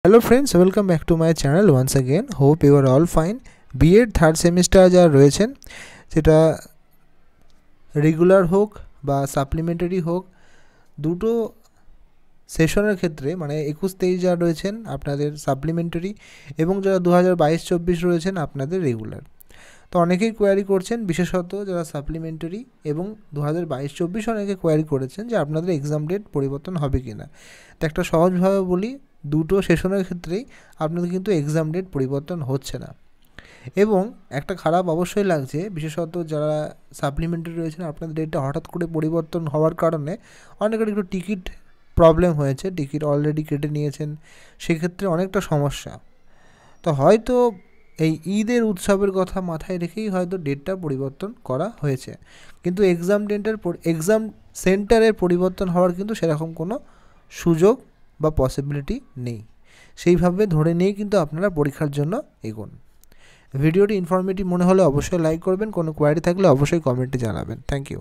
Hello friends, welcome back to my channel once again. Hope you are all fine. B.Ed third semester যারা রয়েছেন, সেটা regular হোক বা supplementary হোক, দুটো সেশনের ক্ষেত্রে মানে 21-23 যারা রয়েছেন আপনাদের সাপ্লিমেন্টারি এবং যারা 2022-24 রয়েছেন আপনাদের রেগুলার। তো অনেকেই কোয়ারি করছেন, বিশেষত যারা সাপ্লিমেন্টারি এবং 2022-24 অনেকে কোয়ারি করেছেন যে আপনাদের এক্সাম ডেট পরিবর্তন হবে কি না। তো একটা সহজভাবে বলি, দুটো সেশনের ক্ষেত্রেই আপনাদের কিন্তু এক্সাম ডেট পরিবর্তন হচ্ছে না। এবং একটা খারাপ অবশ্যই লাগছে, বিশেষত যারা সাপ্লিমেন্টারি রয়েছেন আপনাদের ডেটটা হঠাৎ করে পরিবর্তন হওয়ার কারণে অনেকের একটু টিকিট প্রবলেম হয়েছে, টিকিট অলরেডি কেটে নিয়েছেন, সেক্ষেত্রে অনেকটা সমস্যা। তো হয়তো এই ঈদের উৎসবের কথা মাথায় রেখেই হয়তো ডেটটা পরিবর্তন করা হয়েছে, কিন্তু এক্সাম সেন্টারের পরিবর্তন হওয়ার কিন্তু সেরকম কোনো সুযোগ বা পসিবিলিটি নেই। সেইভাবে ধরে নিয়েই কিন্তু আপনারা পরীক্ষার জন্য এগোন। ভিডিওটি ইনফরমেটিভ মনে হলে অবশ্যই লাইক করবেন, কোনো কোয়ারি থাকলে অবশ্যই কমেন্টে জানাবেন। Thank you.